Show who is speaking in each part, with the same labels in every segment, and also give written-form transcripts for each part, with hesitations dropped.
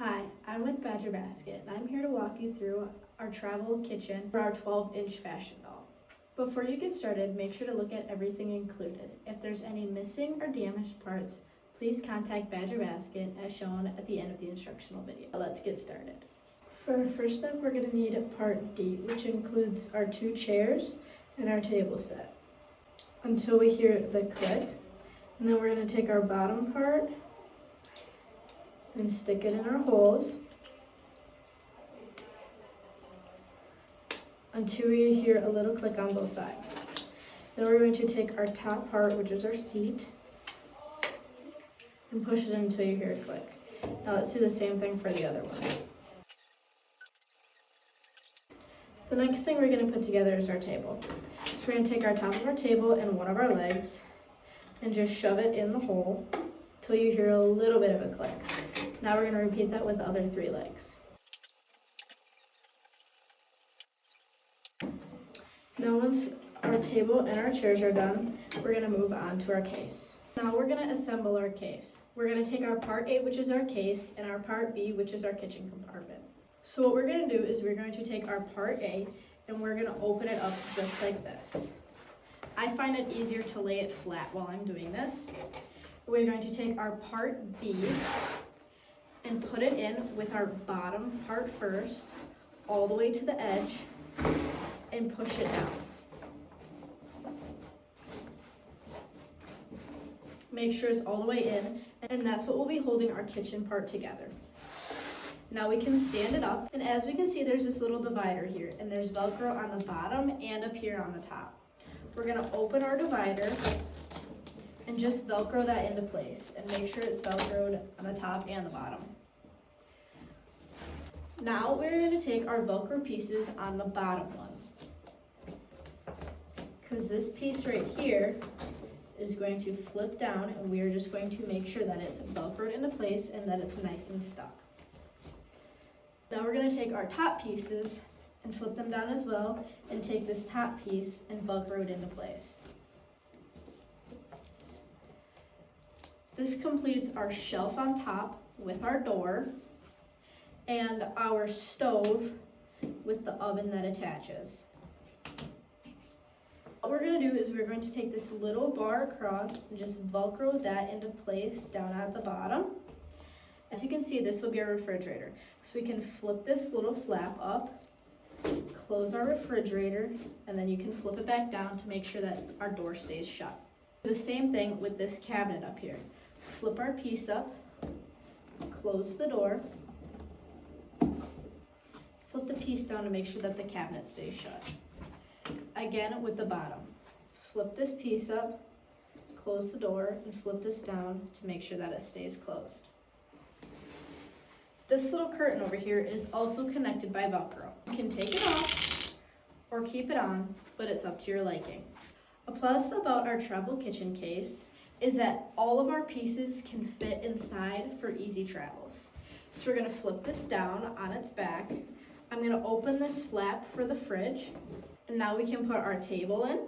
Speaker 1: Hi, I'm with Badger Basket, and I'm here to walk you through our travel kitchen for our 12-inch fashion doll. Before you get started, make sure to look at everything included. If there's any missing or damaged parts, please contact Badger Basket as shown at the end of the instructional video. Let's get started. For our first step, we're going to need part D, which includes our 2 chairs and our table set. Until we hear the click, and then we're going to take our bottom part and stick it in our holes until we hear a little click on both sides. Then we're going to take our top part, which is our seat, and push it in until you hear a click. Now let's do the same thing for the other one. The next thing we're going to put together is our table. So we're going to take our top of our table and one of our legs and just shove it in the hole until you hear a little bit of a click. Now we're going to repeat that with the other 3 legs. Now once our table and our chairs are done, we're going to move on to our case. Now we're going to assemble our case. We're going to take our part A, which is our case, and our part B, which is our kitchen compartment. So what we're going to do is we're going to take our part A and we're going to open it up just like this. I find it easier to lay it flat while I'm doing this. We're going to take our part B and put it in with our bottom part first, all the way to the edge, and push it down. Make sure it's all the way in, and that's what will be holding our kitchen part together. Now we can stand it up, and as we can see, there's this little divider here, and there's Velcro on the bottom and up here on the top. We're gonna open our divider and just Velcro that into place, and make sure it's Velcroed on the top and the bottom. Now we're going to take our Velcro pieces on the bottom one, because this piece right here is going to flip down, and we are just going to make sure that it's Velcroed into place and that it's nice and stuck. Now we're going to take our top pieces and flip them down as well, and take this top piece and Velcro it into place. This completes our shelf on top with our door and our stove with the oven that attaches. What we're going to do is we're going to take this little bar across and just Velcro that into place down at the bottom. As you can see, this will be our refrigerator. So we can flip this little flap up, close our refrigerator, and then you can flip it back down to make sure that our door stays shut. The same thing with this cabinet up here. Flip our piece up, close the door, flip the piece down to make sure that the cabinet stays shut. Again with the bottom. Flip this piece up, close the door, and flip this down to make sure that it stays closed. This little curtain over here is also connected by Velcro. You can take it off or keep it on, but it's up to your liking. A plus about our travel kitchen case is that all of our pieces can fit inside for easy travels. So we're going to flip this down on its back. I'm going to open this flap for the fridge, and now we can put our table in,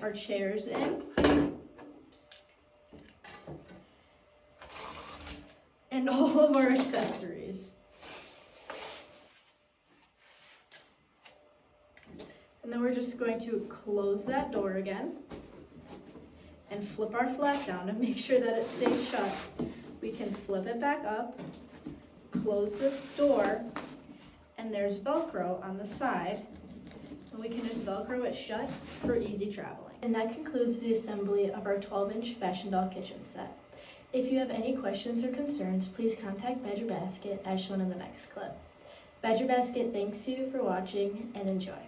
Speaker 1: our chairs in, and all of our accessories. And then we're just going to close that door again and flip our flap down to make sure that it stays shut. We can flip it back up, close this door, and there's Velcro on the side, and we can just Velcro it shut for easy traveling. And that concludes the assembly of our 12-inch fashion doll kitchen set. If you have any questions or concerns, please contact Badger Basket as shown in the next clip. Badger Basket thanks you for watching and enjoy.